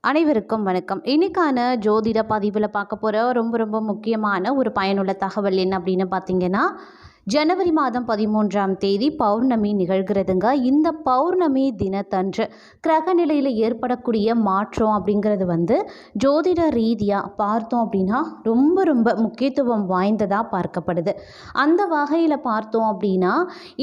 அனைவருக்கும் வணக்கம். இன்னைக்கான ஜோதிட பதிவில் பார்க்க போகிற ரொம்ப முக்கியமான ஒரு பயனுள்ள தகவல் என்ன அப்படின்னு பார்த்தீங்கன்னா, ஜனவரி மாதம் 13ஆம் தேதி பௌர்ணமி நிகழ்கிறதுங்க. இந்த பௌர்ணமி தினத்தன்று கிரக நிலையில் ஏற்படக்கூடிய மாற்றம் அப்படிங்கிறது ஜோதிட ரீதியாக பார்த்தோம் அப்படின்னா ரொம்ப முக்கியத்துவம் வாய்ந்ததாக பார்க்கப்படுது. அந்த வகையில் பார்த்தோம் அப்படின்னா,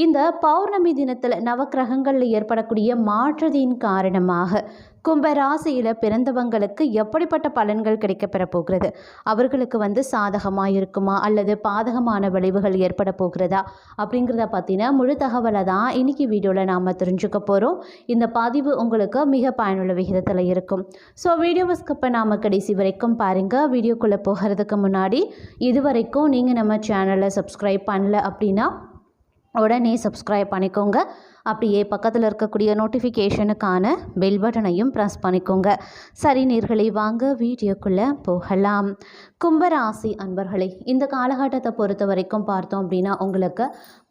இந்த பௌர்ணமி தினத்தில் நவக்கிரகங்களில் ஏற்படக்கூடிய மாற்றத்தின் காரணமாக கும்பராசியில் பிறந்தவங்களுக்கு எப்படிப்பட்ட பலன்கள் கிடைக்கப்பெற போகிறது, அவர்களுக்கு சாதகமாக இருக்குமா அல்லது பாதகமான விளைவுகள் ஏற்பட போகிறதா அப்படிங்கிறத பற்றின முழு தகவலை தான் இன்றைக்கி வீடியோவில் நாம் தெரிஞ்சுக்க போகிறோம். இந்த பதிவு உங்களுக்கு மிக பயனுள்ள விகிதத்தில் இருக்கும். ஸோ வீடியோவை ஸ்கிப் பண்ணாமல் கடைசி வரைக்கும் பாருங்கள். வீடியோக்குள்ளே போகிறதுக்கு முன்னாடி இதுவரைக்கும் நீங்கள் நம்ம சேனலை சப்ஸ்கிரைப் பண்ணல அப்படின்னா உடனே சப்ஸ்கிரைப் பண்ணிக்கோங்க. அப்படியே பக்கத்தில் இருக்கக்கூடிய நோட்டிஃபிகேஷனுக்கான பெல் பட்டனையும் ப்ரெஸ் பண்ணிக்கோங்க. சரி நேயர்களே, வாங்க வீடியோக்குள்ளே போகலாம். கும்பராசி அன்பர்களே, இந்த காலகட்டத்தை பொறுத்த வரைக்கும் பார்த்தோம் அப்படின்னா உங்களுக்கு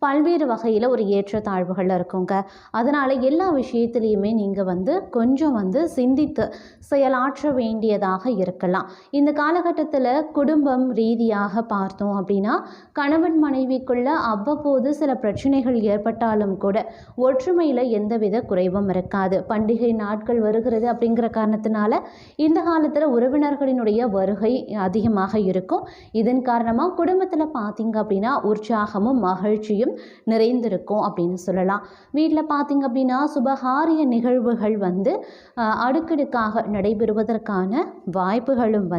பல்வேறு வகையில் ஒரு ஏற்றத்தாழ்வுகள் இருக்குங்க. அதனால் எல்லா விஷயத்துலேயுமே நீங்கள் கொஞ்சம் சிந்தித்து செயலாற்ற வேண்டியதாக இருக்கலாம். இந்த காலகட்டத்தில் குடும்பம் ரீதியாக பார்த்தோம் அப்படின்னா கணவன் மனைவிக்குள்ள அவ்வப்போது சில பிரச்சனைகள் ஏற்பட்டாலும் கூட ஒற்றுமையில் எந்தவித குறைவும் இருக்காது. பண்டிகை நாட்கள் வருகிறது அப்படிங்கிற காரணத்தினால இந்த காலத்தில் உறவினர்களினுடைய வருகை அதிகமாக இருக்கும். இதன் காரணமாக குடும்பத்தில் பார்த்தீங்க அப்படின்னா உற்சாகமும் மகிழ்ச்சியும் நிறைந்திருக்கும் அப்படின்னு சொல்லலாம். வீட்டில் பார்த்தீங்க அப்படின்னா சுபகாரிய நிகழ்வுகள் அடுக்கடுக்காக நடைபெறுவதற்கான வாய்ப்புகளும்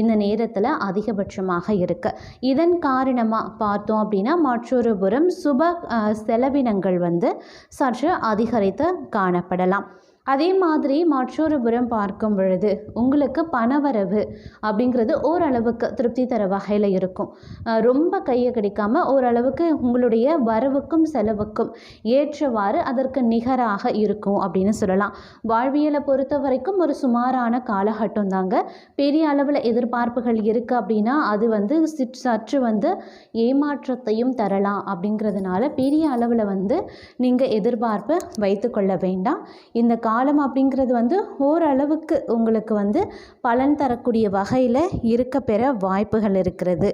இந்த நேரத்தில் அதிகபட்சமாக இருக்கு. இதன் காரணமாக பார்த்தோம் அப்படின்னா மற்றொரு புறம் சுப செலவினங்கள் சற்று அதிகரித்து காணப்படலாம். அதே மாதிரி மற்றொரு புறம் பார்க்கும் பொழுது உங்களுக்கு பணவரவு அப்படிங்கிறது ஓரளவுக்கு திருப்தி தர வகையில் இருக்கும். ரொம்ப கையை கிடைக்காமல் ஓரளவுக்கு உங்களுடைய வரவுக்கும் செலவுக்கும் ஏற்றவாறு அதற்கு நிகராக இருக்கும் அப்படின்னு சொல்லலாம். வாழ்வியலை பொறுத்த வரைக்கும் ஒரு சுமாரான காலகட்டம் தாங்க. பெரிய அளவில் எதிர்பார்ப்புகள் இருக்குது அப்படின்னா அது சற்று ஏமாற்றத்தையும் தரலாம். அப்படிங்கிறதுனால பெரிய அளவில் நீங்கள் எதிர்பார்ப்பு வைத்து கொள்ள வேண்டாம். இந்த காலம் அப்படிங்கிறது ஓரளவுக்கு உங்களுக்கு பலன் தரக்கூடிய வகையில் இருக்க பெற வாய்ப்புகள் இருக்கிறது.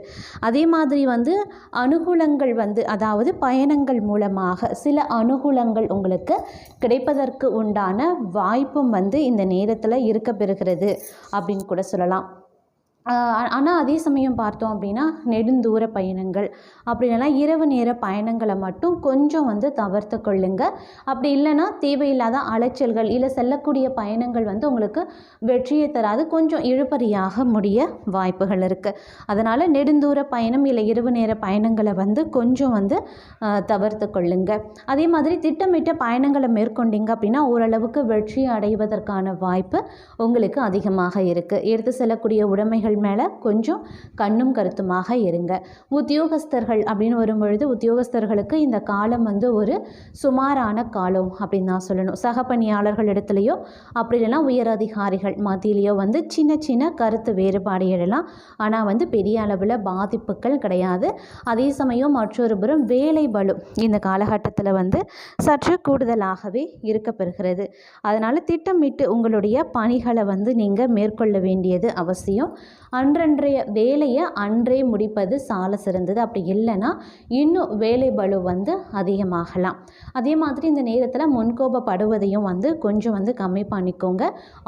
அதே மாதிரி அனுகூலங்கள் அதாவது பயணங்கள் மூலமாக சில அனுகூலங்கள் உங்களுக்கு கிடைப்பதற்கு உண்டான வாய்ப்பும் இந்த நேரத்தில் இருக்க பெறுகிறது அப்படின்னு கூட சொல்லலாம். ஆனால் அதே சமயம் பார்த்தோம் அப்படின்னா நெடுந்தூர பயணங்கள் அப்படி இல்லைனா இரவு நேர பயணங்களை மட்டும் கொஞ்சம் தவிர்த்து கொள்ளுங்க. அப்படி இல்லைன்னா தேவையில்லாத அலைச்சல்கள் இல்லை செல்லக்கூடிய பயணங்கள் உங்களுக்கு வெற்றியை தராது, கொஞ்சம் இழுபறியாக முடிய வாய்ப்புகள் இருக்குது. அதனால் நெடுந்தூர பயணம் இல்லை இரவு நேர பயணங்களை கொஞ்சம் தவிர்த்து கொள்ளுங்க. அதே மாதிரி திட்டமிட்ட பயணங்களை மேற்கொண்டீங்க அப்படின்னா ஓரளவுக்கு வெற்றி அடைவதற்கான வாய்ப்பு உங்களுக்கு அதிகமாக இருக்குது. எடுத்து செல்லக்கூடிய உடைமைகள் மேலே கொஞ்சம் கண்ணும் கருத்துமாக இருங்க. உத்தியோகஸ்தர்கள் அப்படின்னு வரும்பொழுது உத்தியோகஸ்தர்களுக்கு இந்த காலம் ஒரு சுமாரான காலம் அப்படின்னு தான் சொல்லணும். சக பணியாளர்கள் இடத்துலையோ அப்படி இல்லைனா உயர் அதிகாரிகள் மத்தியிலையோ சின்ன கருத்து வேறுபாடு எழலாம். ஆனால் பெரிய அளவில் பாதிப்புகள் கிடையாது. அதே சமயம் மற்றொரு புறம் வேலை பளு இந்த காலகட்டத்தில் சற்று கூடுதலாகவே இருக்க பெறுகிறது. அதனால் திட்டமிட்டு உங்களுடைய பணிகளை நீங்கள் மேற்கொள்ள வேண்டியது அவசியம். அன்றன்றைய வேலையை அன்றே முடிப்பது சால சிறந்தது. அப்படி இல்லைன்னா இன்னும் வேலை பளு அதிகமாகலாம். அதே மாதிரி இந்த நேரத்தில் முன்கோபப்படுவதையும் கொஞ்சம் கம்மி பண்ணிக்கோங்க.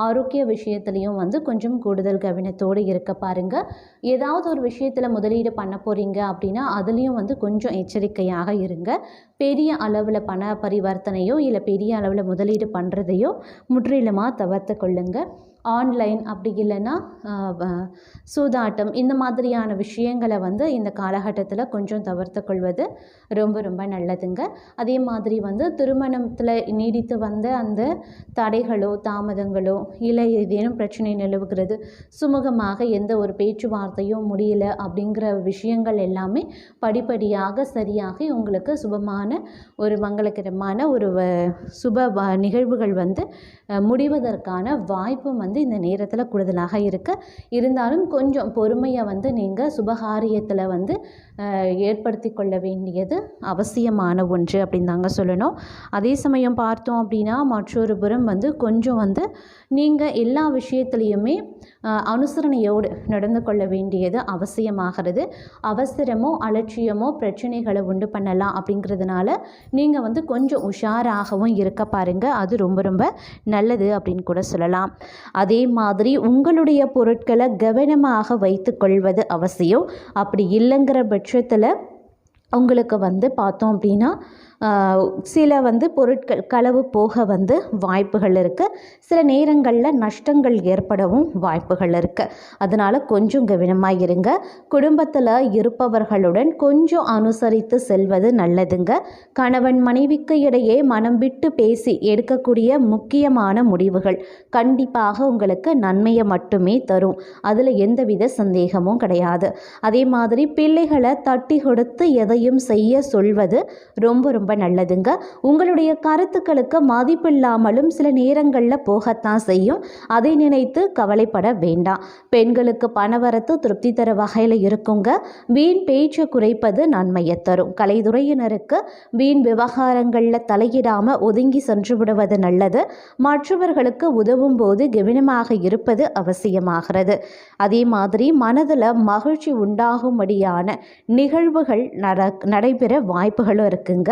ஆரோக்கிய விஷயத்துலையும் கொஞ்சம் கூடுதல் கவனத்தோடு இருக்க பாருங்கள். ஏதாவது ஒரு விஷயத்தில் முதலீடு பண்ண போகிறீங்க அப்படின்னா அதுலேயும் கொஞ்சம் எச்சரிக்கையாக இருங்க. பெரிய அளவில் பண பரிவர்த்தனையோ இல்லை பெரிய அளவில் முதலீடு பண்ணுறதையோ முற்றிலுமாக தவிர்த்து கொள்ளுங்க. ஆன்லைன் அப்படி இல்லைன்னா சூதாட்டம் இந்த மாதிரியான விஷயங்களை இந்த காலகட்டத்தில் கொஞ்சம் தவிர்த்து கொள்வது ரொம்ப நல்லதுங்க. அதே மாதிரி திருமணத்தில் நீடித்து வந்த அந்த தடைகளோ தாமதங்களோ இல்லை ஏதேனும் பிரச்சனை நிலவுகிறது, சுமூகமாக எந்த ஒரு பேச்சுவார்த்தையும் முடியல அப்படிங்கிற விஷயங்கள் எல்லாமே படிப்படியாக சரியாகி உங்களுக்கு சுபமான ஒரு மங்களகரமான ஒரு நிகழ்வுகள் வந்து முடிவதற்கான வாய்ப்பும் வந்து இந்த நேரத்தில் கூடுதலாக இருக்குது. இருந்தாலும் கொஞ்சம் பொறுமையை வந்து நீங்கள் சுபகாரியத்தில் வந்து ஏற்படுத்தி கொள்ள வேண்டியது அவசியமான ஒன்று அப்படின்னு தாங்க சொல்லணும். அதே சமயம் பார்த்தோம் அப்படின்னா மற்றொரு புறம் வந்து கொஞ்சம் வந்து நீங்கள் எல்லா விஷயத்துலேயுமே அனுசரணையோடு நடந்து கொள்ள வேண்டியது அவசியமாகிறது. அவசரமோ அலட்சியமோ பிரச்சனைகளை உண்டு பண்ணலாம். அப்படிங்கிறதுனால நீங்கள் வந்து கொஞ்சம் உஷாராகவும் இருக்க பாருங்கள். அது ரொம்ப ரொம்ப நல்லது அப்படின்னு கூட சொல்லலாம். அதே மாதிரி உங்களுடைய பொருட்களை கவனமாக வைத்து கொள்வது அவசியம். அப்படி இல்லைங்கிற பட்சத்தில் உங்களுக்கு வந்து பார்த்தோம் அப்படின்னா சில வந்து பொருட்கள் களவு போக வந்து வாய்ப்புகள் இருக்குது. சில நேரங்களில் நஷ்டங்கள் ஏற்படவும் வாய்ப்புகள் இருக்குது. அதனால் கொஞ்சம் கவனமாக இருங்க. குடும்பத்தில் இருப்பவர்களுடன் கொஞ்சம் அனுசரித்து செல்வது நல்லதுங்க. கணவன் மனைவிக்கு இடையே மனம் விட்டு பேசி எடுக்கக்கூடிய முக்கியமான முடிவுகள் கண்டிப்பாக உங்களுக்கு நன்மையை மட்டுமே தரும். அதில் எந்தவித சந்தேகமும் கிடையாது. அதே மாதிரி பிள்ளைகளை தட்டி கொடுத்து எதையும் செய்ய சொல்வது ரொம்ப ரொம்ப நல்லதுங்க. உங்களுடைய கருத்துக்களுக்கு மதிப்பில்லாமலும் சில நேரங்களில் போகத்தான் செய்யும். அதை நினைத்து கவலைப்பட வேண்டாம். பெண்களுக்கு பணவரத்து திருப்தி தர வகையில் இருக்குங்க. வீண் பேச்சு குறைப்பது நன்மையை தரும். கலைத்துறையினருக்கு வீண் விவகாரங்களில் தலையிடாமல் ஒதுங்கி சென்று விடுவது நல்லது. மற்றவர்களுக்கு உதவும் போது கவனமாக இருப்பது அவசியமாகிறது. அதே மாதிரி மனதில் மகிழ்ச்சி உண்டாகும்படியான நிகழ்வுகள் நடைபெற வாய்ப்புகளும் இருக்குங்க.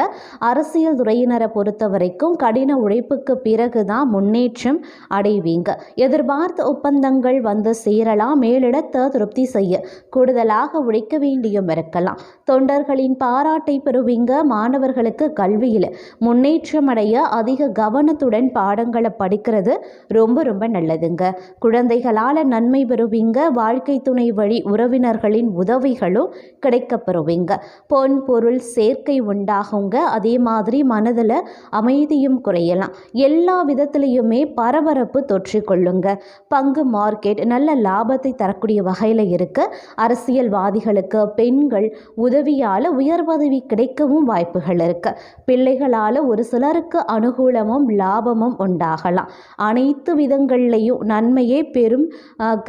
அரசியல் துறையினரை பொறுத்த வரைக்கும் கடின உழைப்புக்கு பிறகுதான் முன்னேற்றம் அடைவீங்க. எதிர்பார்த்த ஒப்பந்தங்கள் வந்து சேரலாம். மேலிடத்தை திருப்தி செய்ய கூடுதலாக உழைக்க வேண்டியும் இருக்கலாம். தொண்டர்களின் பாராட்டை பெறுவீங்க. மாணவர்களுக்கு கல்வியில் முன்னேற்றம் அடைய அதிக கவனத்துடன் பாடங்களை படிக்கிறது ரொம்ப ரொம்ப நல்லதுங்க. குழந்தைகளால் நன்மை பெறுவீங்க. வாழ்க்கை துணை வழி உறவினர்களின் உதவிகளும் கிடைக்கப்பெறுவீங்க. பொன் பொருள் சேர்க்கை உண்டாகுங்க. அதே மாதிரி மனதில் அமைதியும் குறையலாம். எல்லா விதத்திலையுமே பரபரப்பு தொற்றிக்கொள்ளுங்க. பங்கு மார்க்கெட் நல்ல லாபத்தை தரக்கூடிய வகையில் இருக்கு. அரசியல்வாதிகளுக்கு பெண்கள் உதவியால் உயர் பதவி கிடைக்கவும் வாய்ப்புகள் இருக்கு. பிள்ளைகளால் ஒரு சிலருக்கு அனுகூலமும் லாபமும் உண்டாகலாம். அனைத்து விதங்கள்லையும் நன்மையே பெரும்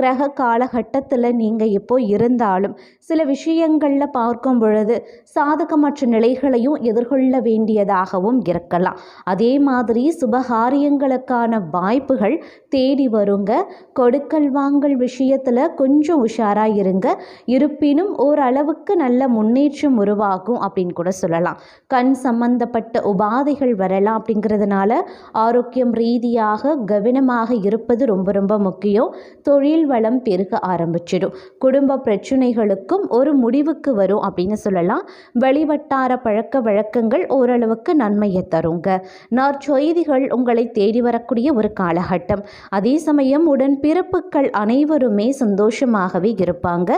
கிரக காலகட்டத்தில் நீங்கள் இப்போ இருந்தாலும் சில விஷயங்களில் பார்க்கும் பொழுது சாதகமற்ற நிலைகளையும் எதிர்கொள்ள வேண்டியதாகவும் இருக்கலாம். அதே மாதிரி சுபகாரியங்களுக்கான வாய்ப்புகள் தேடி வருங்க. கொடுக்கல் வாங்கல் விஷயத்தில் கொஞ்சம் உஷாராக இருங்க. இருப்பினும் ஓரளவுக்கு நல்ல முன்னேற்றம் உருவாகும் அப்படின்னு கூட சொல்லலாம். கண் சம்பந்தப்பட்ட உபாதைகள் வரலாம். அப்படிங்கிறதுனால ஆரோக்கியம் ரீதியாக கவனமாக இருப்பது ரொம்ப ரொம்ப முக்கியம். தொழில் வளம் பெருக ஆரம்பிச்சிடும். குடும்ப பிரச்சனைகளுக்கும் ஒரு முடிவுக்கு வரும் அப்படின்னு சொல்லலாம். வெளிவட்டார பழக்க வழக்கங்கள் ஓரளவுக்கு நன்மையை தருங்க. நற்செய்திகள் உங்களை தேடி வரக்கூடிய ஒரு காலகட்டம். அதே சமயம் உடன் பிறப்புகள் அனைவருமே சந்தோஷமாகவே இருப்பாங்க.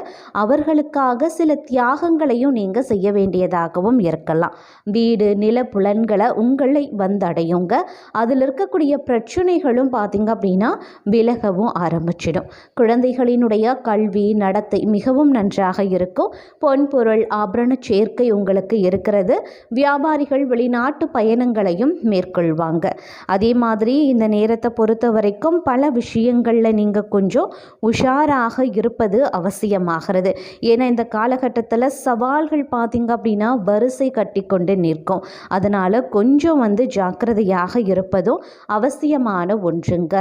அவர்களுக்காக சில தியாகங்களையும் நீங்கள் செய்ய வேண்டியதாகவும் இருக்கலாம். வீடு நில புலன்களை உங்களை வந்தடையுங்க. அதில் இருக்கக்கூடிய பிரச்சனைகளும் பார்த்தீங்க அப்படின்னா விலகவும் ஆரம்பிச்சிடும். குழந்தைகளினுடைய கல்வி நடத்தை மிகவும் நன்றாக இருக்கும். பொன் பொருள் ஆபரண சேர்க்கை உங்களுக்கு இருக்கிறது. வியாபாரிகள் வெளிநாட்டு பயணங்களையும் மேற்கொள்வாங்க. அதே மாதிரி இந்த நேரத்தை பொறுத்த வரைக்கும் பல விஷயங்களில் நீங்கள் கொஞ்சம் உஷாராக இருப்பது அவசியமாகிறது. ஏன்னா இந்த காலகட்டத்தில் சவால்கள் பார்த்தீங்க அப்படின்னா வரிசை கட்டி கொண்டு நிற்கும். அதனால் கொஞ்சம் வந்து ஜாக்கிரதையாக இருப்பதும் அவசியமான ஒன்றுங்க.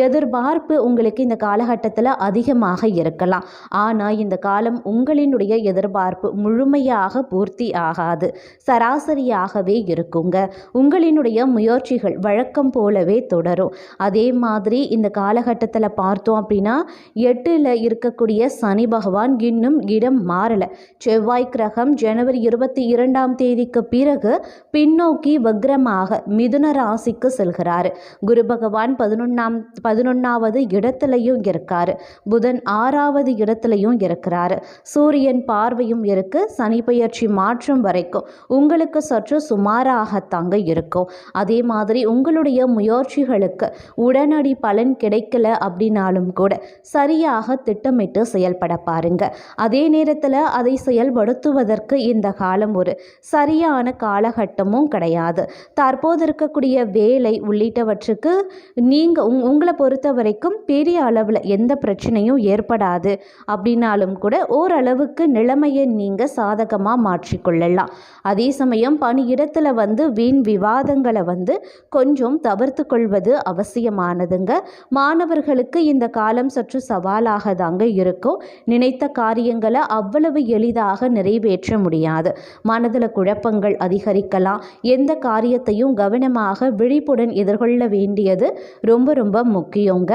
எதிர்பார்ப்பு உங்களுக்கு இந்த காலகட்டத்தில் அதிகமாக இருக்கலாம். ஆனால் இந்த காலம் உங்களினுடைய எதிர்பார்ப்பு முழுமையாக பூர்த்தி ஆகாது. சராசரியாகவே இருக்குங்க. உங்களினுடைய முயற்சிகள் வழக்கம் போலவே தொடரும். அதே மாதிரி இந்த காலகட்டத்தில் பார்த்தோம் அப்படின்னா 8ல் இருக்கக்கூடிய சனி பகவான் இன்னும் இடம் மாறலை. செவ்வாய் கிரகம் ஜனவரி 22ஆம் தேதிக்கு பிறகு பின்னோக்கி வக்ரமாக மிதுன ராசிக்கு செல்கிறார். குரு பகவான் 11வது இடத்துலையும் இருக்கார். புதன் 6வது இடத்துலையும் இருக்கிறார். சூரியன் பார்வையும் இருக்கு. சனி பெயர்ச்சி மாற்றம் வரைக்கும் உங்களுக்கு சற்று சற்று சுமாராகத்தாங்க இருக்கும். அதே மாதிரி உங்களுடைய முயற்சிகளுக்கு உடனடி பலன் கிடைக்கல அப்படின்னாலும் கூட சரியாக திட்டமிட்டு செயல்பட பாருங்க. அதே நேரத்தில் அதை செயல்படுத்துவதற்கு இந்த காலம் ஒரு சரியான காலகட்டமும் கிடையாது. தற்போது இருக்கக்கூடிய வேலை உள்ளிட்டவற்றுக்கு நீங்கள் உங்களை பொறுத்த வரைக்கும் பெரிய அளவில் எந்த பிரச்சனையும் ஏற்படாது அப்படின்னாலும் கூட ஓரளவுக்கு நிலைமையை நீங்கள் சாதகமாக மாற்றிக்கொள்ளலாம். அதே சமயம் பணியிடத்தில் வீண் விவாதங்களை கொஞ்சம் தவிர்த்து கொள்வது அவசியமானதுங்க. மாணவர்களுக்கு இந்த காலம் சற்று சவாலாக தாங்க இருக்கும். நினைத்த காரியங்களை அவ்வளவு எளிதாக நிறைவேற்ற முடியாது. மனதில் குழப்பங்கள் அதிகரிக்கலாம். எந்த காரியத்தையும் கவனமாக விழிப்புடன் எதிர்கொள்ள வேண்டியது ரொம்ப ரொம்ப முக்கியங்க.